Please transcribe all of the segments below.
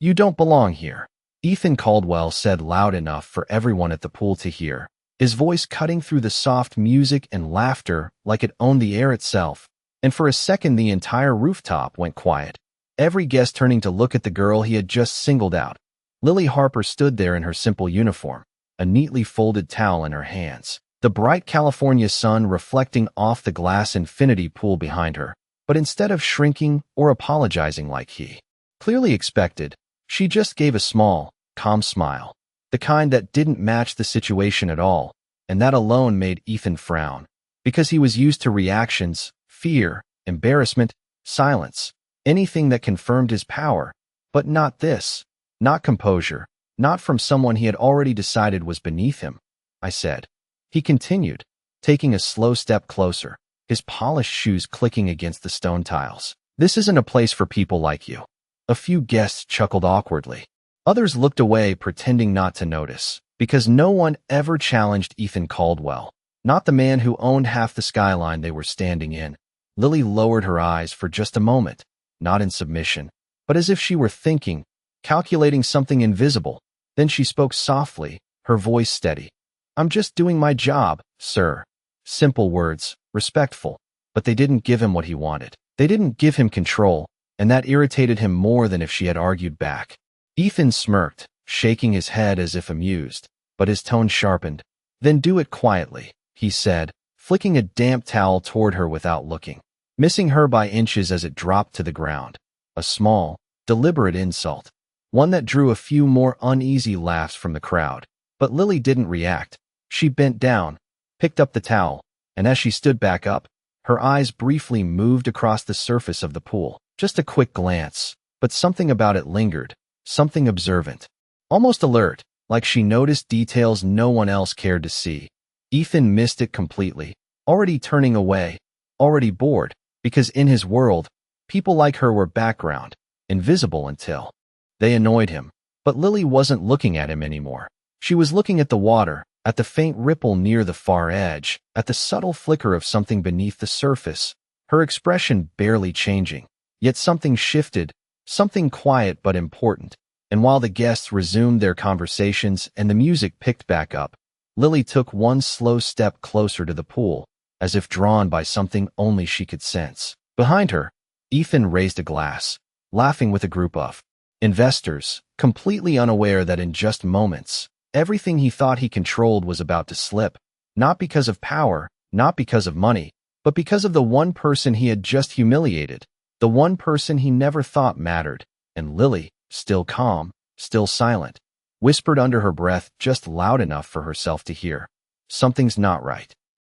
You don't belong here," Ethan Caldwell said loud enough for everyone at the pool to hear, his voice cutting through the soft music and laughter like it owned the air itself. And for a second the entire rooftop went quiet, every guest turning to look at the girl he had just singled out. Lily Harper stood there in her simple uniform, a neatly folded towel in her hands, the bright California sun reflecting off the glass infinity pool behind her. But instead of shrinking or apologizing like he clearly expected, she just gave a small, calm smile, the kind that didn't match the situation at all, and that alone made Ethan frown, because he was used to reactions, fear, embarrassment, silence, anything that confirmed his power, but not this, not composure, not from someone he had already decided was beneath him. "I said," he continued, taking a slow step closer, his polished shoes clicking against the stone tiles. "This isn't a place for people like you." A few guests chuckled awkwardly. Others looked away, pretending not to notice, because no one ever challenged Ethan Caldwell, not the man who owned half the skyline they were standing in. Lily lowered her eyes for just a moment, not in submission, but as if she were thinking, calculating something invisible. Then she spoke softly, her voice steady. "I'm just doing my job, sir." Simple words, respectful, but they didn't give him what he wanted. They didn't give him control, and that irritated him more than if she had argued back. Ethan smirked, shaking his head as if amused, but his tone sharpened. "Then do it quietly," he said, flicking a damp towel toward her without looking, missing her by inches as it dropped to the ground. A small, deliberate insult, one that drew a few more uneasy laughs from the crowd. But Lily didn't react. She bent down, picked up the towel, and as she stood back up, her eyes briefly moved across the surface of the pool. Just a quick glance, but something about it lingered, something observant, almost alert, like she noticed details no one else cared to see. Ethan missed it completely, already turning away, already bored, because in his world, people like her were background, invisible until they annoyed him. But Lily wasn't looking at him anymore. She was looking at the water, at the faint ripple near the far edge, at the subtle flicker of something beneath the surface, her expression barely changing. Yet something shifted, something quiet but important, and while the guests resumed their conversations and the music picked back up, Lily took one slow step closer to the pool, as if drawn by something only she could sense. Behind her, Ethan raised a glass, laughing with a group of investors, completely unaware that in just moments, everything he thought he controlled was about to slip, not because of power, not because of money, but because of the one person he had just humiliated. The one person he never thought mattered. And Lily, still calm, still silent, whispered under her breath just loud enough for herself to hear, "Something's not right."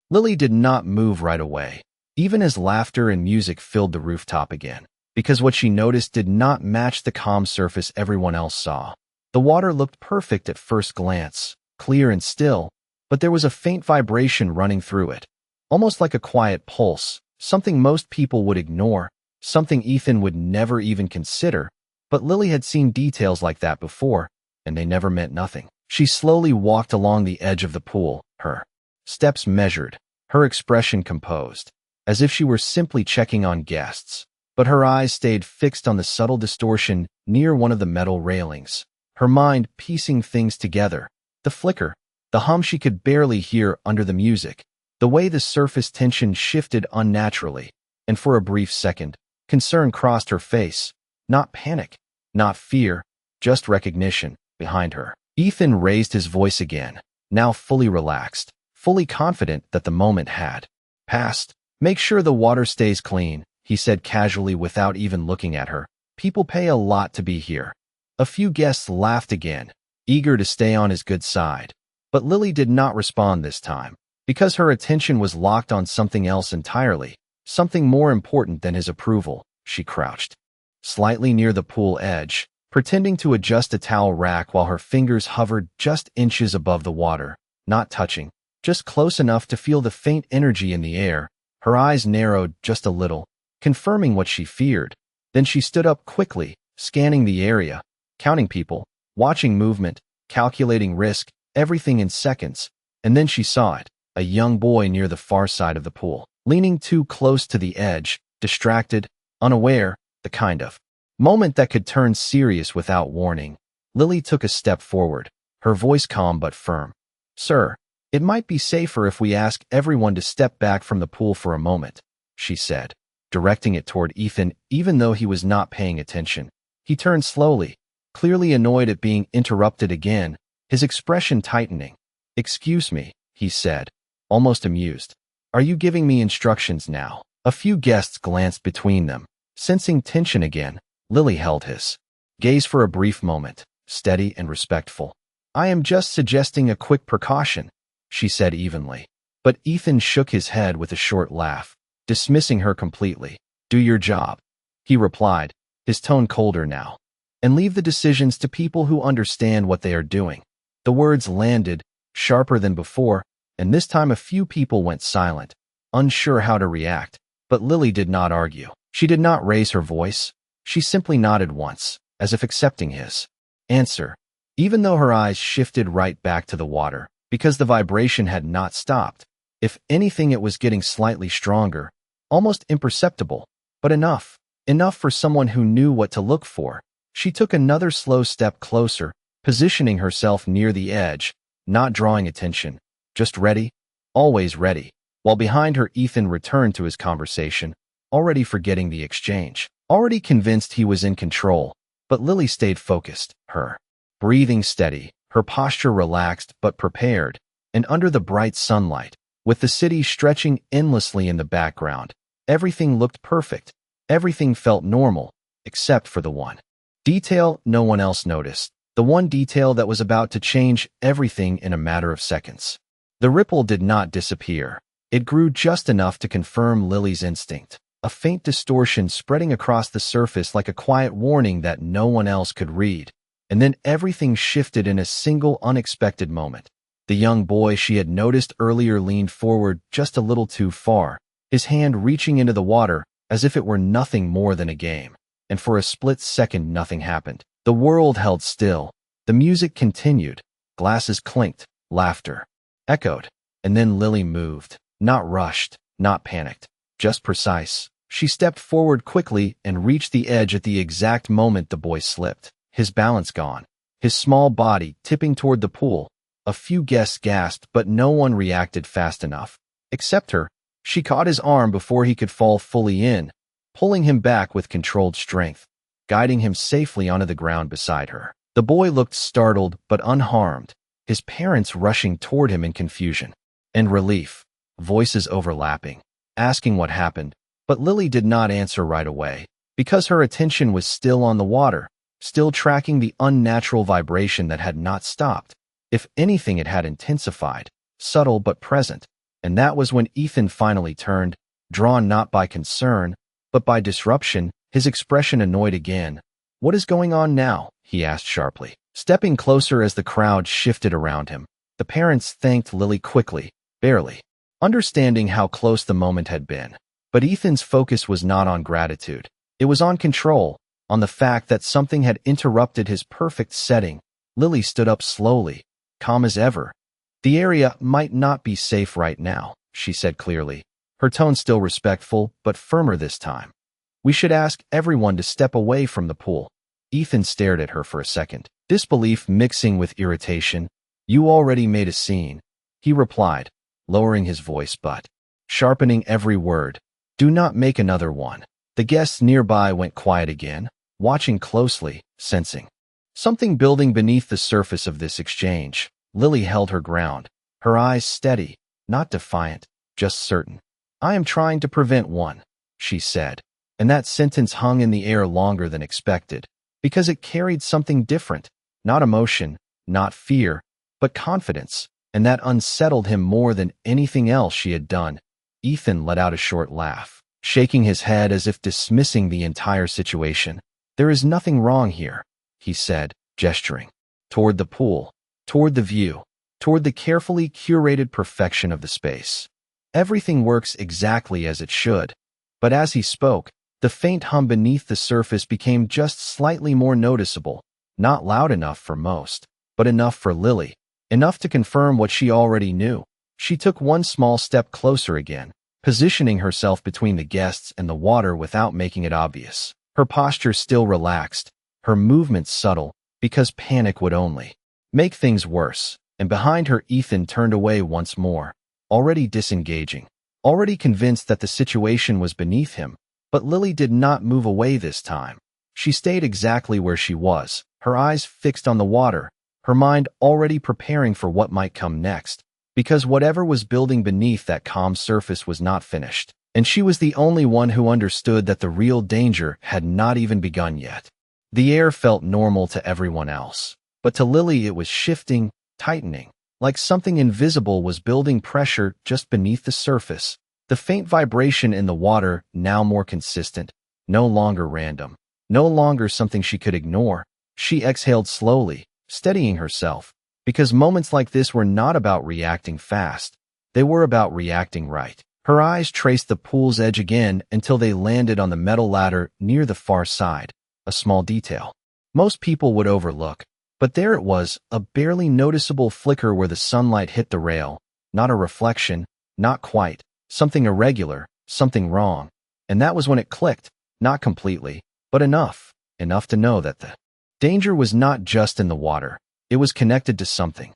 Lily did not move right away, even as laughter and music filled the rooftop again, because what she noticed did not match the calm surface everyone else saw. The water looked perfect at first glance, clear and still, but there was a faint vibration running through it, almost like a quiet pulse, something most people would ignore, something Ethan would never even consider, but Lily had seen details like that before, and they never meant nothing. She slowly walked along the edge of the pool, her steps measured, her expression composed, as if she were simply checking on guests, but her eyes stayed fixed on the subtle distortion near one of the metal railings, her mind piecing things together, the flicker, the hum she could barely hear under the music, the way the surface tension shifted unnaturally, and for a brief second, concern crossed her face, not panic, not fear, just recognition. Behind her, Ethan raised his voice again, now fully relaxed, fully confident that the moment had passed. "Make sure the water stays clean," he said casually without even looking at her. "People pay a lot to be here." A few guests laughed again, eager to stay on his good side. But Lily did not respond this time, because her attention was locked on something else entirely, something more important than his approval. She crouched slightly near the pool edge, pretending to adjust a towel rack while her fingers hovered just inches above the water, not touching, just close enough to feel the faint energy in the air. Her eyes narrowed just a little, confirming what she feared. Then she stood up quickly, scanning the area, counting people, watching movement, calculating risk, everything in seconds. And then she saw it, a young boy near the far side of the pool, leaning too close to the edge, distracted, unaware, the kind of moment that could turn serious without warning. Lily took a step forward, her voice calm but firm. "Sir, it might be safer if we ask everyone to step back from the pool for a moment," she said, directing it toward Ethan even though he was not paying attention. He turned slowly, clearly annoyed at being interrupted again, his expression tightening. "Excuse me," he said, almost amused. "Are you giving me instructions now?" A few guests glanced between them. Sensing tension again, Lily held his gaze for a brief moment, steady and respectful. "I am just suggesting a quick precaution," she said evenly. But Ethan shook his head with a short laugh, dismissing her completely. "Do your job," he replied, his tone colder now, "and leave the decisions to people who understand what they are doing." The words landed, sharper than before, and this time a few people went silent, unsure how to react. But Lily did not argue. She did not raise her voice. She simply nodded once, as if accepting his answer, even though her eyes shifted right back to the water, because the vibration had not stopped. If anything, it was getting slightly stronger, almost imperceptible, but enough for someone who knew what to look for. She took another slow step closer, positioning herself near the edge, not drawing attention, just ready, always ready. While behind her, Ethan returned to his conversation, already forgetting the exchange, already convinced he was in control. But Lily stayed focused, her breathing steady, her posture relaxed but prepared, and under the bright sunlight, with the city stretching endlessly in the background, everything looked perfect. Everything felt normal, except for the one detail no one else noticed, the one detail that was about to change everything in a matter of seconds. The ripple did not disappear. It grew just enough to confirm Lily's instinct, a faint distortion spreading across the surface like a quiet warning that no one else could read. And then everything shifted in a single unexpected moment. The young boy she had noticed earlier leaned forward just a little too far, his hand reaching into the water as if it were nothing more than a game. And for a split second nothing happened. The world held still. The music continued. Glasses clinked. Laughter echoed. And then Lily moved. Not rushed, not panicked, just precise. She stepped forward quickly and reached the edge at the exact moment the boy slipped, his balance gone, his small body tipping toward the pool. A few guests gasped, but no one reacted fast enough. Except her. She caught his arm before he could fall fully in, pulling him back with controlled strength, guiding him safely onto the ground beside her. The boy looked startled but unharmed, his parents rushing toward him in confusion and relief. Voices overlapping, asking what happened, but Lily did not answer right away, because her attention was still on the water, still tracking the unnatural vibration that had not stopped. If anything, it had intensified, subtle but present, and that was when Ethan finally turned, drawn not by concern, but by disruption, his expression annoyed again. "What is going on now?" he asked sharply, stepping closer as the crowd shifted around him. The parents thanked Lily quickly, barely understanding how close the moment had been. But Ethan's focus was not on gratitude. It was on control, on the fact that something had interrupted his perfect setting. Lily stood up slowly, calm as ever. "The area might not be safe right now," she said clearly, her tone still respectful but firmer this time. "We should ask everyone to step away from the pool." Ethan stared at her for a second, disbelief mixing with irritation. "You already made a scene," he replied, lowering his voice but sharpening every word. "Do not make another one." The guests nearby went quiet again, watching closely, sensing something building beneath the surface of this exchange. Lily held her ground, her eyes steady, not defiant, just certain. "I am trying to prevent one," she said, and that sentence hung in the air longer than expected, because it carried something different, not emotion, not fear, but confidence. And that unsettled him more than anything else she had done. Ethan let out a short laugh, shaking his head as if dismissing the entire situation. "There is nothing wrong here," he said, gesturing toward the pool, toward the view, toward the carefully curated perfection of the space. "Everything works exactly as it should." But as he spoke, the faint hum beneath the surface became just slightly more noticeable, not loud enough for most, but enough for Lily. Enough to confirm what she already knew. She took one small step closer again, positioning herself between the guests and the water without making it obvious. her posture still relaxed, her movements subtle, because panic would only make things worse. And behind her, Ethan turned away once more, already disengaging, already convinced that the situation was beneath him. But Lily did not move away this time. She stayed exactly where she was, her eyes fixed on the water, her mind already preparing for what might come next, because whatever was building beneath that calm surface was not finished, and she was the only one who understood that the real danger had not even begun yet. The air felt normal to everyone else, but to Lily it was shifting, tightening, like something invisible was building pressure just beneath the surface. The faint vibration in the water, now more consistent, no longer random, no longer something she could ignore. She exhaled slowly, steadying herself, because moments like this were not about reacting fast. They were about reacting right. Her eyes traced the pool's edge again until they landed on the metal ladder near the far side, a small detail most people would overlook. But there it was, a barely noticeable flicker where the sunlight hit the rail, not a reflection, not quite. Something irregular, something wrong. And that was when it clicked, not completely, but enough to know that the danger was not just in the water. It was connected to something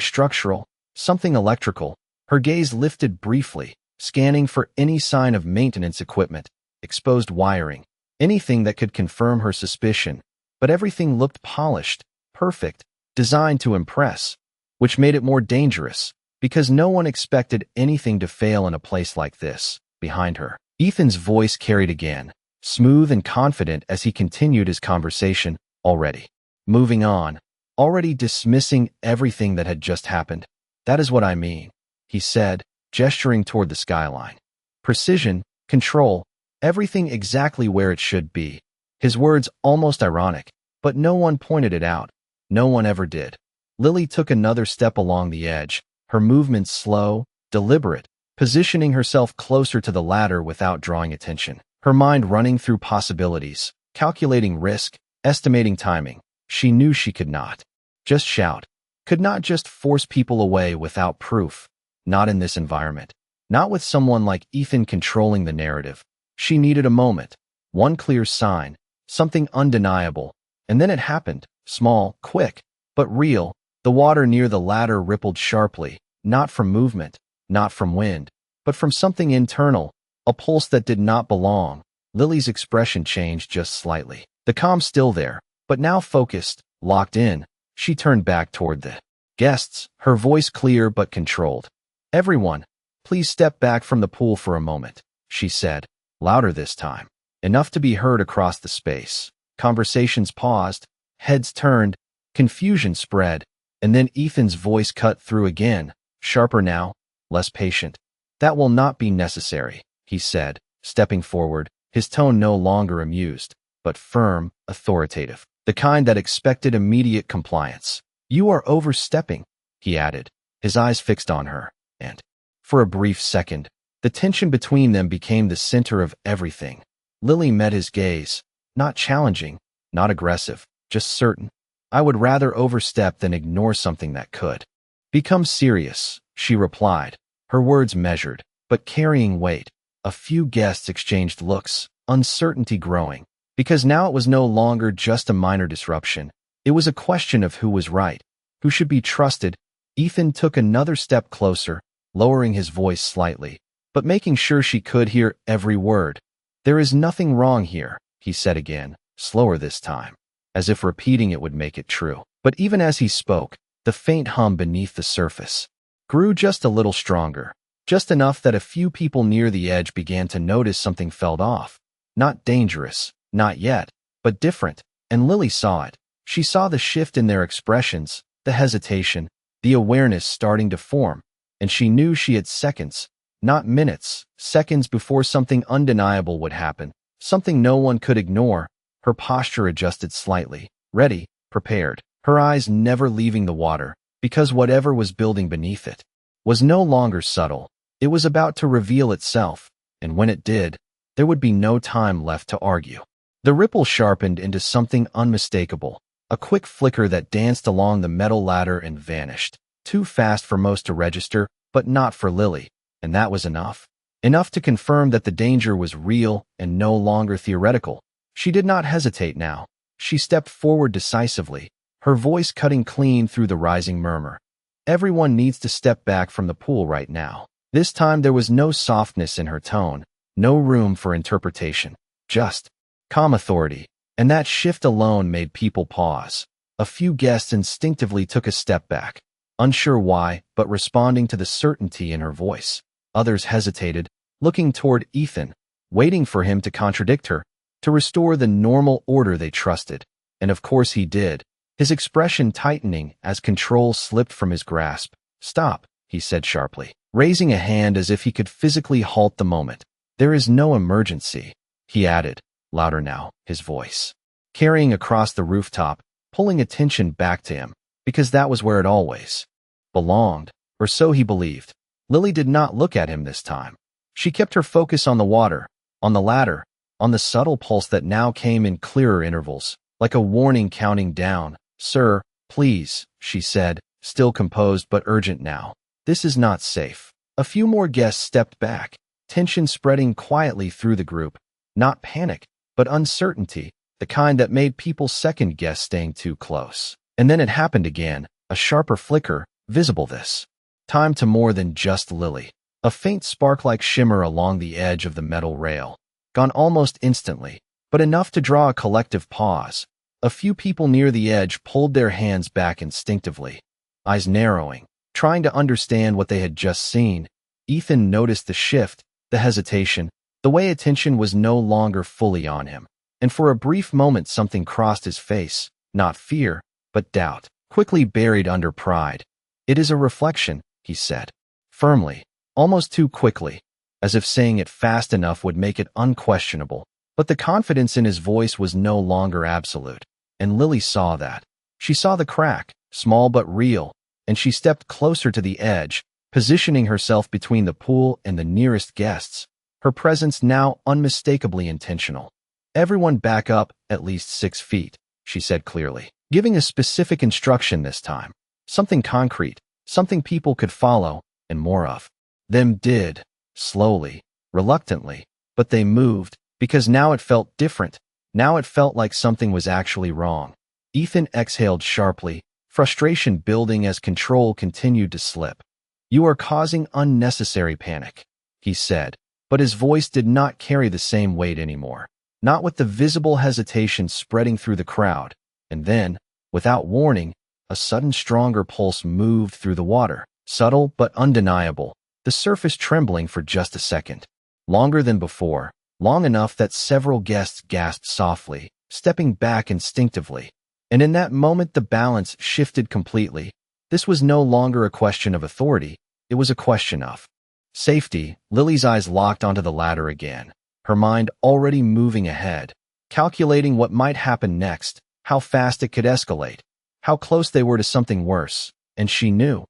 structural, something electrical. Her gaze lifted briefly, scanning for any sign of maintenance equipment, exposed wiring, anything that could confirm her suspicion. But everything looked polished, perfect, designed to impress, which made it more dangerous. Because no one expected anything to fail in a place like this. Behind her, Ethan's voice carried again, smooth and confident as he continued his conversation, already moving on, already dismissing everything that had just happened. That is what I mean, he said, gesturing toward the skyline. Precision, control, everything exactly where it should be. His words almost ironic, but no one pointed it out. No one ever did. Lily took another step along the edge, her movements slow, deliberate, positioning herself closer to the ladder without drawing attention. Her mind running through possibilities, calculating risk, estimating timing. She knew she could not just shout, could not just force people away without proof. Not in this environment. Not with someone like Ethan controlling the narrative. She needed a moment, one clear sign, something undeniable. And then it happened, small, quick, but real. The water near the ladder rippled sharply, not from movement, not from wind, but from something internal, a pulse that did not belong. Lily's expression changed just slightly. The calm still there, but now focused, locked in. She turned back toward the guests, her voice clear but controlled. "Everyone, please step back from the pool for a moment," she said, louder this time, enough to be heard across the space. Conversations paused, heads turned, confusion spread. And then Ethan's voice cut through again, sharper now, less patient. "That will not be necessary," he said, stepping forward, his tone no longer amused, but firm, authoritative, the kind that expected immediate compliance. "You are overstepping," he added, his eyes fixed on her, and, for a brief second, the tension between them became the center of everything. Lily met his gaze, not challenging, not aggressive, just certain. "I would rather overstep than ignore something that could become serious," she replied, her words measured, but carrying weight. A few guests exchanged looks, uncertainty growing, because now it was no longer just a minor disruption. It was a question of who was right, who should be trusted. Ethan took another step closer, lowering his voice slightly, but making sure she could hear every word. "There is nothing wrong here," he said again, slower this time, as if repeating it would make it true. But even as he spoke, the faint hum beneath the surface grew just a little stronger, just enough that a few people near the edge began to notice something felt off. Not dangerous, not yet, but different, and Lily saw it. She saw the shift in their expressions, the hesitation, the awareness starting to form, and she knew she had seconds, not minutes, seconds before something undeniable would happen, something no one could ignore. Her posture adjusted slightly, ready, prepared, her eyes never leaving the water, because whatever was building beneath it was no longer subtle. It was about to reveal itself, and when it did, there would be no time left to argue. The ripple sharpened into something unmistakable, a quick flicker that danced along the metal ladder and vanished, too fast for most to register, but not for Lily, and that was enough. Enough to confirm that the danger was real and no longer theoretical. She did not hesitate now. She stepped forward decisively, her voice cutting clean through the rising murmur. Everyone needs to step back from the pool right now. This time there was no softness in her tone, no room for interpretation, just calm authority. And that shift alone made people pause. A few guests instinctively took a step back, unsure why, but responding to the certainty in her voice. Others hesitated, looking toward Ethan, waiting for him to contradict her, to restore the normal order they trusted. And of course he did, his expression tightening as control slipped from his grasp. "Stop," he said sharply, raising a hand as if he could physically halt the moment. "There is no emergency," he added, louder now, his voice carrying across the rooftop, pulling attention back to him, because that was where it always belonged, or so he believed. Lily did not look at him this time. She kept her focus on the water, on the ladder, on the subtle pulse that now came in clearer intervals, like a warning counting down. "Sir, please," she said, still composed but urgent now. "This is not safe." A few more guests stepped back, tension spreading quietly through the group. Not panic, but uncertainty, the kind that made people second-guess staying too close. And then it happened again, a sharper flicker, visible this time to more than just Lily. A faint spark-like shimmer along the edge of the metal rail, gone almost instantly, but enough to draw a collective pause. A few people near the edge pulled their hands back instinctively, eyes narrowing, trying to understand what they had just seen. Ethan noticed the shift, the hesitation, the way attention was no longer fully on him. And for a brief moment something crossed his face, not fear, but doubt, quickly buried under pride. "It is a reflection," he said, firmly, almost too quickly, as if saying it fast enough would make it unquestionable. But the confidence in his voice was no longer absolute, and Lily saw that. She saw the crack, small but real, and she stepped closer to the edge, positioning herself between the pool and the nearest guests, her presence now unmistakably intentional. "Everyone back up at least 6 feet, she said clearly, giving a specific instruction this time. Something concrete, something people could follow, and more of them did, slowly, reluctantly, but they moved, because now it felt different. Now it felt like something was actually wrong. Ethan exhaled sharply, frustration building as control continued to slip. "You are causing unnecessary panic," he said, but his voice did not carry the same weight anymore. Not with the visible hesitation spreading through the crowd. And then, without warning, a sudden stronger pulse moved through the water, subtle but undeniable, the surface trembling for just a second. Longer than before, long enough that several guests gasped softly, stepping back instinctively. And in that moment the balance shifted completely. This was no longer a question of authority, it was a question of safety. Lily's eyes locked onto the ladder again, her mind already moving ahead, calculating what might happen next, how fast it could escalate, how close they were to something worse. And she knew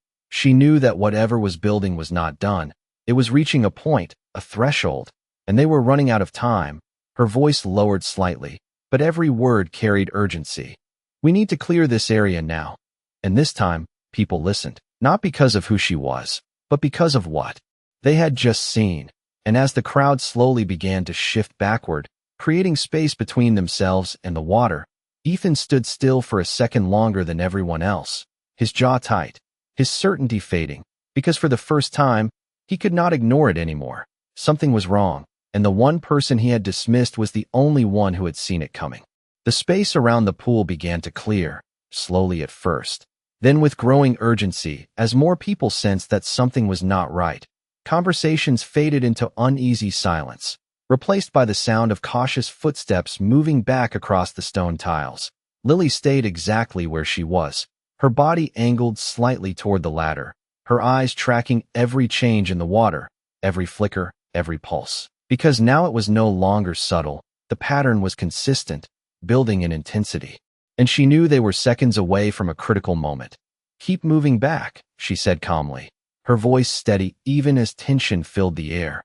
that whatever was building was not done. It was reaching a point, a threshold, and they were running out of time. Her voice lowered slightly, but every word carried urgency. "We need to clear this area now." And this time, people listened, not because of who she was, but because of what they had just seen. And as the crowd slowly began to shift backward, creating space between themselves and the water, Ethan stood still for a second longer than everyone else, his jaw tight, his certainty fading, because for the first time, he could not ignore it anymore. Something was wrong, and the one person he had dismissed was the only one who had seen it coming. The space around the pool began to clear, slowly at first, then with growing urgency, as more people sensed that something was not right. Conversations faded into uneasy silence, replaced by the sound of cautious footsteps moving back across the stone tiles. Lily stayed exactly where she was, her body angled slightly toward the ladder, her eyes tracking every change in the water, every flicker, every pulse. Because now it was no longer subtle, the pattern was consistent, building in intensity. And she knew they were seconds away from a critical moment. "Keep moving back," she said calmly, her voice steady even as tension filled the air.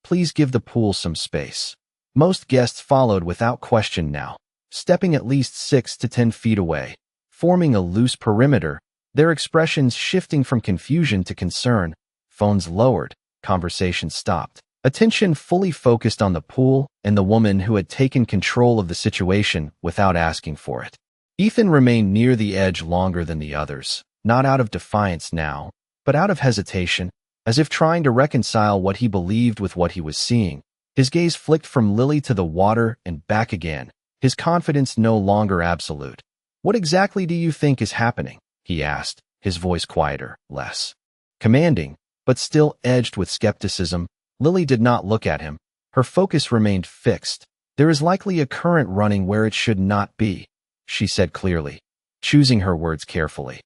"Please give the pool some space." Most guests followed without question now, stepping at least 6 to 10 feet away, forming a loose perimeter, their expressions shifting from confusion to concern. Phones lowered, conversation stopped. attention fully focused on the pool and the woman who had taken control of the situation without asking for it. Ethan remained near the edge longer than the others, not out of defiance now, but out of hesitation, as if trying to reconcile what he believed with what he was seeing. His gaze flicked from Lily to the water and back again, his confidence no longer absolute. "What exactly do you think is happening?" he asked, his voice quieter, less commanding, but still edged with skepticism. Lily did not look at him. Her focus remained fixed. "There is likely a current running where it should not be," she said clearly, choosing her words carefully.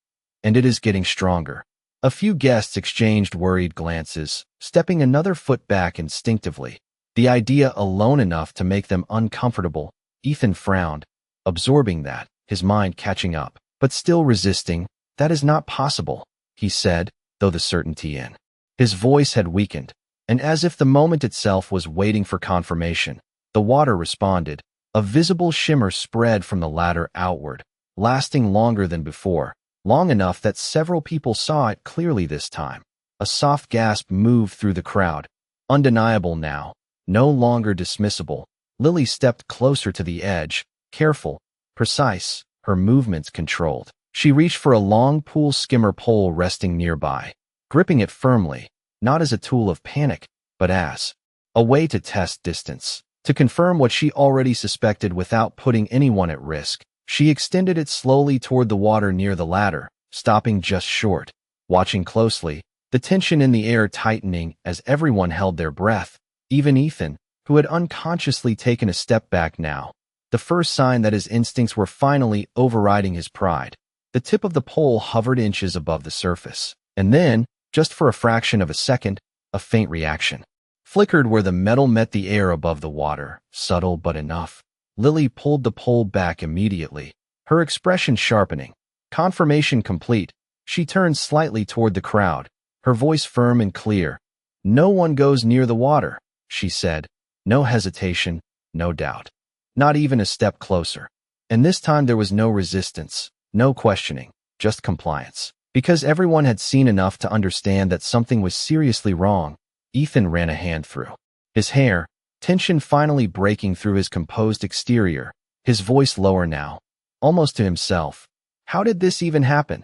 "And it is getting stronger." A few guests exchanged worried glances, stepping another foot back instinctively, the idea alone enough to make them uncomfortable. Ethan frowned, absorbing that, his mind catching up, but still resisting. "That is not possible," he said, though the certainty in his voice had weakened, and as if the moment itself was waiting for confirmation. The water responded. A visible shimmer spread from the ladder outward, lasting longer than before, long enough that several people saw it clearly this time. A soft gasp moved through the crowd, undeniable now, no longer dismissible. Lily stepped closer to the edge, careful, precise, her movements controlled. She reached for a long pool skimmer pole resting nearby, gripping it firmly, not as a tool of panic, but as a way to test distance, to confirm what she already suspected without putting anyone at risk. She extended it slowly toward the water near the ladder, stopping just short, watching closely, the tension in the air tightening as everyone held their breath, even Ethan, who had unconsciously taken a step back now, the first sign that his instincts were finally overriding his pride. The tip of the pole hovered inches above the surface, and then, just for a fraction of a second, a faint reaction flickered where the metal met the air above the water, subtle but enough. Lily pulled the pole back immediately, her expression sharpening. Confirmation complete, she turned slightly toward the crowd, her voice firm and clear. "No one goes near the water," she said. No hesitation, no doubt. Not even a step closer. And this time there was no resistance, no questioning, just compliance. Because everyone had seen enough to understand that something was seriously wrong. Ethan ran a hand through his hair, tension finally breaking through his composed exterior, his voice lower now, almost to himself. How did this even happen?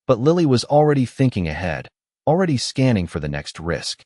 But Lily was already thinking ahead, already scanning for the next risk.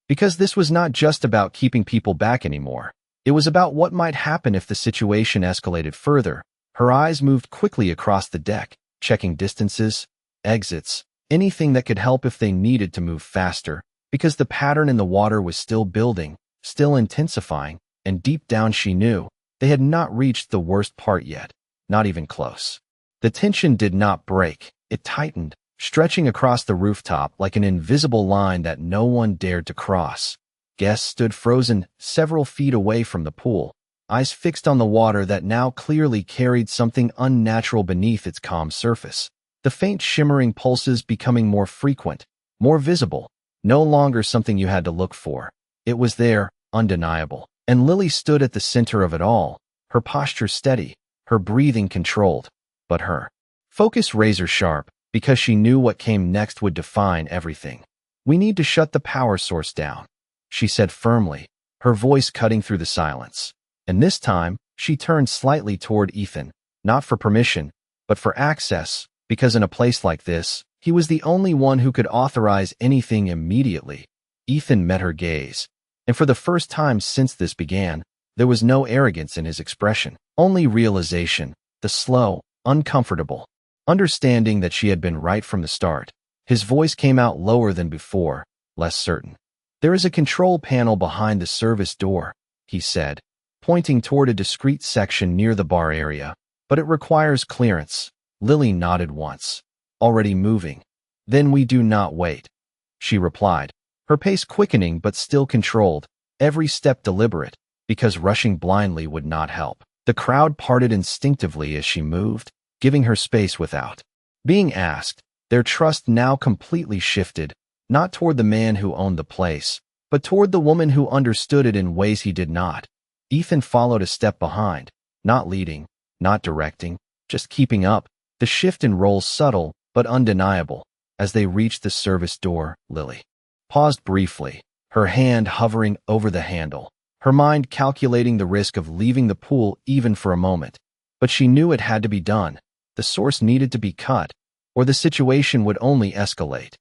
Because this was not just about keeping people back anymore. It was about what might happen if the situation escalated further. Her eyes moved quickly across the deck, checking distances, exits, anything that could help if they needed to move faster, because the pattern in the water was still building, still intensifying, and deep down she knew they had not reached the worst part yet, not even close. The tension did not break, it tightened, stretching across the rooftop like an invisible line that no one dared to cross. Guests stood frozen several feet away from the pool, eyes fixed on the water that now clearly carried something unnatural beneath its calm surface. The faint shimmering pulses becoming more frequent, more visible, no longer something you had to look for. It was there, undeniable. And Lily stood at the center of it all, her posture steady, her breathing controlled, but her focus razor sharp, because she knew what came next would define everything. "We need to shut the power source down," she said firmly, her voice cutting through the silence. And this time, she turned slightly toward Ethan, not for permission, but for access, because in a place like this, he was the only one who could authorize anything immediately. Ethan met her gaze, and for the first time since this began, there was no arrogance in his expression, only realization, the slow, uncomfortable understanding that she had been right from the start. His voice came out lower than before, less certain. "There is a control panel behind the service door," he said, pointing toward a discreet section near the bar area, "but it requires clearance." Lily nodded once. "Already moving." "Then we do not wait," she replied, her pace quickening but still controlled, every step deliberate, because rushing blindly would not help. The crowd parted instinctively as she moved, giving her space without being asked. Their trust now completely shifted, not toward the man who owned the place, but toward the woman who understood it in ways he did not. Ethan followed a step behind, not leading, not directing, just keeping up. The shift in roles subtle, but undeniable. As they reached the service door, Lily paused briefly, her hand hovering over the handle, her mind calculating the risk of leaving the pool even for a moment. But she knew it had to be done. The source needed to be cut, or the situation would only escalate.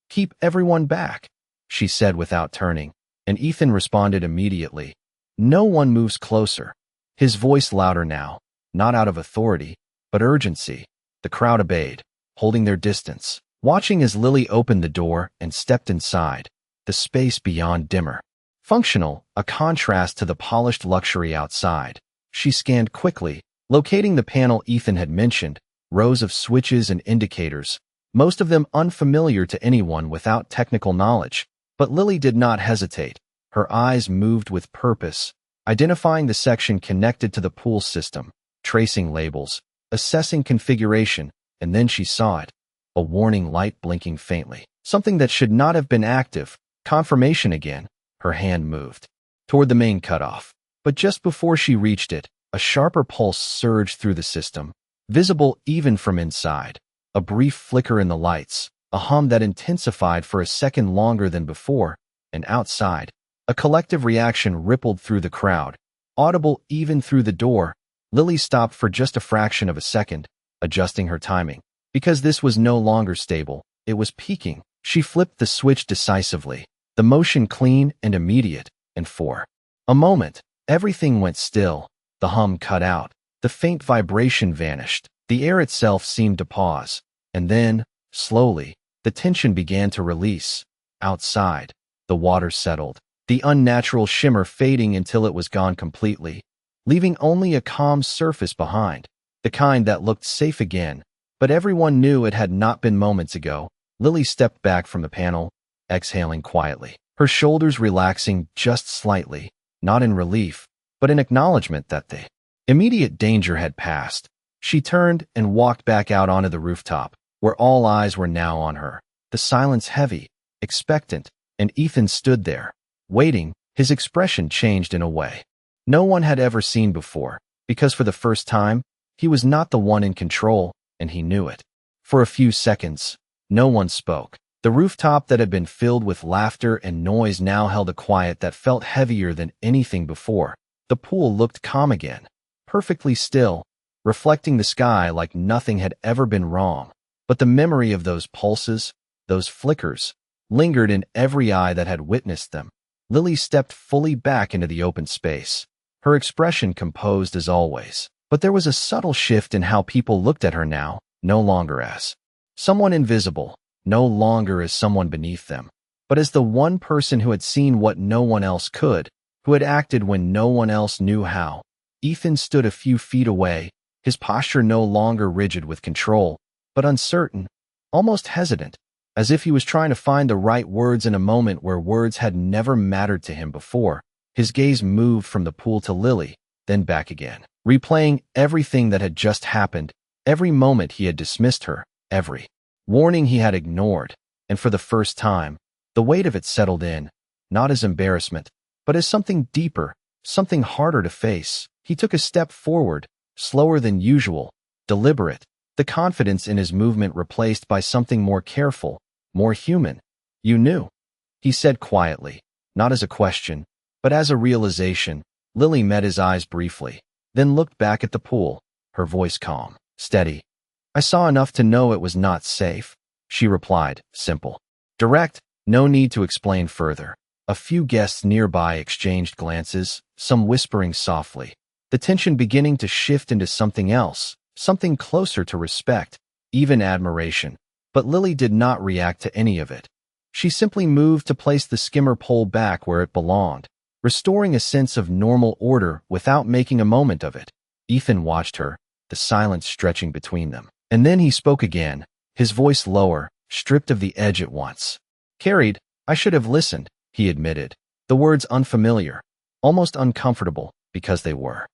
"Keep everyone back," she said without turning, and Ethan responded immediately. "No one moves closer." His voice louder now, not out of authority, but urgency. The crowd obeyed, holding their distance, watching as Lily opened the door and stepped inside, the space beyond dimmer. Functional, a contrast to the polished luxury outside. She scanned quickly, locating the panel Ethan had mentioned, rows of switches and indicators, most of them unfamiliar to anyone without technical knowledge. But Lily did not hesitate. Her eyes moved with purpose, identifying the section connected to the pool system, tracing labels, assessing configuration, and then she saw it, a warning light blinking faintly. Something that should not have been active. Confirmation again. Her hand moved toward the main cutoff. But just before she reached it, a sharper pulse surged through the system, visible even from inside. A brief flicker in the lights, a hum that intensified for a second longer than before, and outside, a collective reaction rippled through the crowd, audible even through the door. Lily stopped for just a fraction of a second, adjusting her timing. Because this was no longer stable, it was peaking. She flipped the switch decisively, the motion clean and immediate, and for a moment, everything went still. The hum cut out, the faint vibration vanished, the air itself seemed to pause, and then, slowly, the tension began to release. Outside, the water settled, the unnatural shimmer fading until it was gone completely, leaving only a calm surface behind, the kind that looked safe again. But everyone knew it had not been moments ago. Lily stepped back from the panel, exhaling quietly, her shoulders relaxing just slightly, not in relief, but in acknowledgement that the immediate danger had passed. She turned and walked back out onto the rooftop, where all eyes were now on her, the silence heavy, expectant, and Ethan stood there, waiting. His expression changed in a way no one had ever seen before, because for the first time, he was not the one in control, and he knew it. For a few seconds, no one spoke. The rooftop that had been filled with laughter and noise now held a quiet that felt heavier than anything before. The pool looked calm again, perfectly still, reflecting the sky like nothing had ever been wrong. But the memory of those pulses, those flickers, lingered in every eye that had witnessed them. Lily stepped fully back into the open space, her expression composed as always. But there was a subtle shift in how people looked at her now, no longer as someone invisible, no longer as someone beneath them, but as the one person who had seen what no one else could, who had acted when no one else knew how. Ethan stood a few feet away, his posture no longer rigid with control, but uncertain, almost hesitant, as if he was trying to find the right words in a moment where words had never mattered to him before. His gaze moved from the pool to Lily, then back again, replaying everything that had just happened, every moment he had dismissed her, every warning he had ignored, and for the first time, the weight of it settled in, not as embarrassment, but as something deeper, something harder to face. He took a step forward, slower than usual, deliberate, the confidence in his movement replaced by something more careful, more human. "You knew," he said quietly, not as a question, but as a realization. Lily met his eyes briefly, then looked back at the pool, her voice calm, steady. "I saw enough to know it was not safe," she replied, simple, direct, no need to explain further. A few guests nearby exchanged glances, some whispering softly, the tension beginning to shift into something else, something closer to respect, even admiration. But Lily did not react to any of it. She simply moved to place the skimmer pole back where it belonged, restoring a sense of normal order without making a moment of it. Ethan watched her, the silence stretching between them. And then he spoke again, his voice lower, stripped of the edge at once. "Carried, I should have listened," he admitted, the words unfamiliar, almost uncomfortable, because they were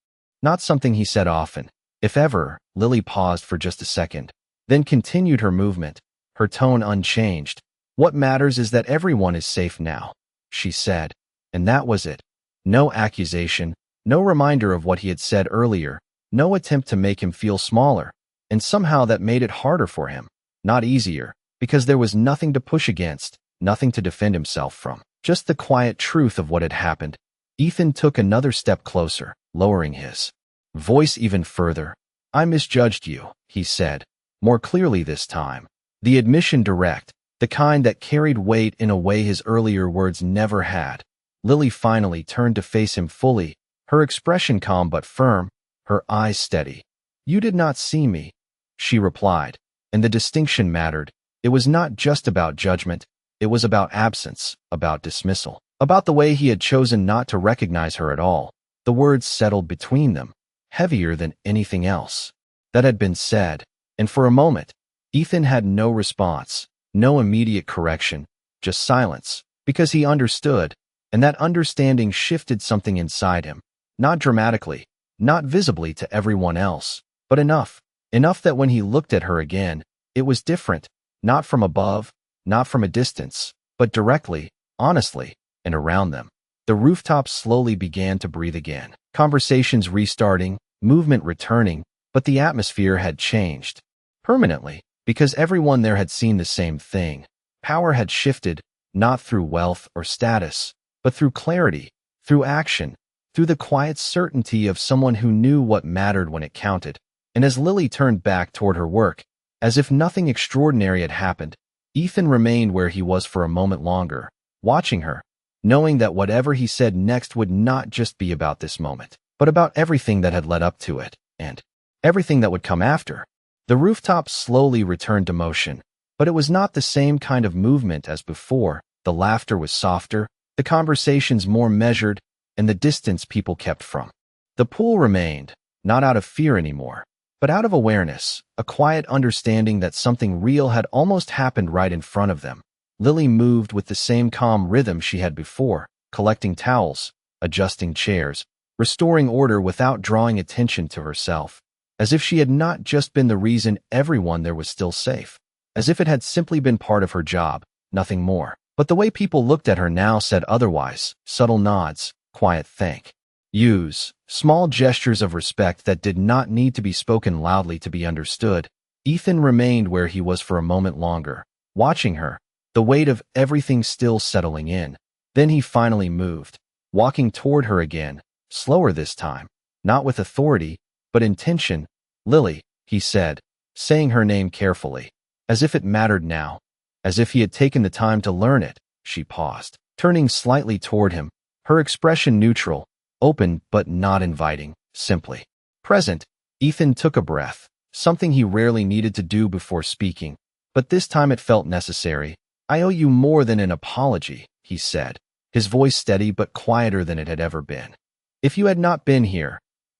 not something he said often, if ever. Lily paused for just a second, then continued her movement, her tone unchanged. "What matters is that everyone is safe now," she said, and that was it. No accusation, no reminder of what he had said earlier, no attempt to make him feel smaller, and somehow that made it harder for him, not easier, because there was nothing to push against, nothing to defend himself from. Just the quiet truth of what had happened. Ethan took another step closer, lowering his voice even further. I misjudged you, he said, more clearly this time. The admission direct, the kind that carried weight in a way his earlier words never had. Lily finally turned to face him fully, her expression calm but firm, her eyes steady. You did not see me, she replied, and the distinction mattered. It was not just about judgment, it was about absence, about dismissal, about the way he had chosen not to recognize her at all. The words settled between them, heavier than anything else that had been said, and for a moment, Ethan had no response, no immediate correction, just silence, because he understood, and that understanding shifted something inside him, not dramatically, not visibly to everyone else, but enough that when he looked at her again, it was different, not from above, not from a distance, but directly, honestly, and around them. The rooftops slowly began to breathe again, conversations restarting, movement returning, but the atmosphere had changed. Permanently, because everyone there had seen the same thing. Power had shifted, not through wealth or status, but through clarity, through action, through the quiet certainty of someone who knew what mattered when it counted. And as Lily turned back toward her work, as if nothing extraordinary had happened, Ethan remained where he was for a moment longer, watching her, knowing that whatever he said next would not just be about this moment, but about everything that had led up to it, and everything that would come after. The rooftops slowly returned to motion, but it was not the same kind of movement as before. The laughter was softer, the conversations more measured, and the distance people kept from. The pool remained, not out of fear anymore, but out of awareness, a quiet understanding that something real had almost happened right in front of them. Lily moved with the same calm rhythm she had before, collecting towels, adjusting chairs, restoring order without drawing attention to herself, as if she had not just been the reason everyone there was still safe, as if it had simply been part of her job, nothing more. But the way people looked at her now said otherwise, subtle nods, quiet thank yous, small gestures of respect that did not need to be spoken loudly to be understood. Ethan remained where he was for a moment longer, watching her, the weight of everything still settling in. Then he finally moved, walking toward her again, slower this time, not with authority, but intention. Lily, he said, saying her name carefully, as if it mattered now, as if he had taken the time to learn it. She paused, turning slightly toward him, her expression neutral, open but not inviting, simply present. Ethan took a breath, something he rarely needed to do before speaking, but this time it felt necessary. I owe you more than an apology, he said, his voice steady but quieter than it had ever been. If you had not been here.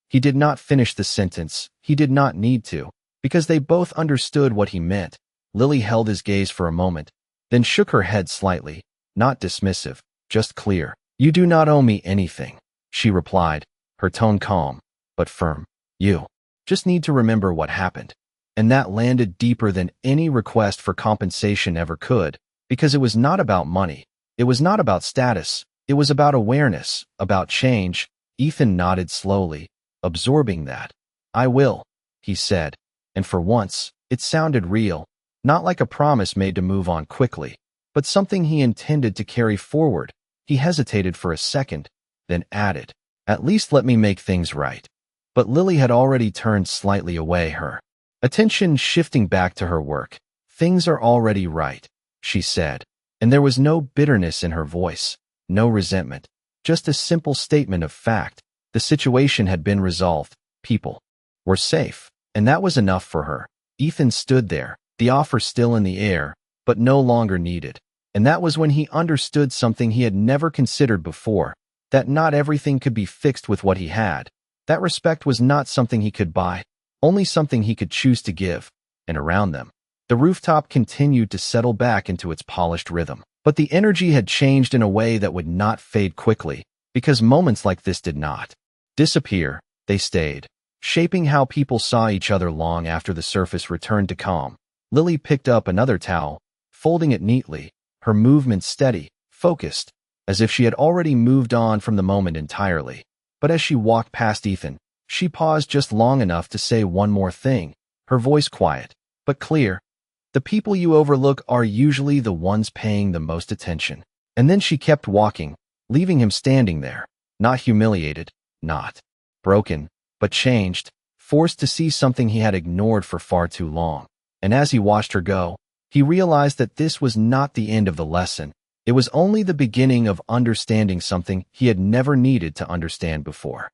He did not finish the sentence. He did not need to, because they both understood what he meant. Lily held his gaze for a moment, then shook her head slightly, not dismissive, just clear. You do not owe me anything, she replied, her tone calm, but firm. You just need to remember what happened. And that landed deeper than any request for compensation ever could, because it was not about money. It was not about status. It was about awareness, about change. Ethan nodded slowly, absorbing that. I will, he said, and for once, it sounded real, not like a promise made to move on quickly, but something he intended to carry forward. He hesitated for a second, then added, at least let me make things right. But Lily had already turned slightly away, her attention shifting back to her work. Things are already right, she said, and there was no bitterness in her voice, no resentment, just a simple statement of fact. The situation had been resolved, people were safe, and that was enough for her. Ethan stood there, the offer still in the air, but no longer needed. And that was when he understood something he had never considered before, that not everything could be fixed with what he had. That respect was not something he could buy, only something he could choose to give. And around them, the rooftop continued to settle back into its polished rhythm. But the energy had changed in a way that would not fade quickly, because moments like this did not disappear. They stayed, shaping how people saw each other long after the surface returned to calm. Lily picked up another towel, folding it neatly, her movements steady, focused, as if she had already moved on from the moment entirely. But as she walked past Ethan, she paused just long enough to say one more thing, her voice quiet, but clear. The people you overlook are usually the ones paying the most attention. And then she kept walking, leaving him standing there, not humiliated, not broken, but changed, forced to see something he had ignored for far too long. And as he watched her go, he realized that this was not the end of the lesson. It was only the beginning of understanding something he had never needed to understand before.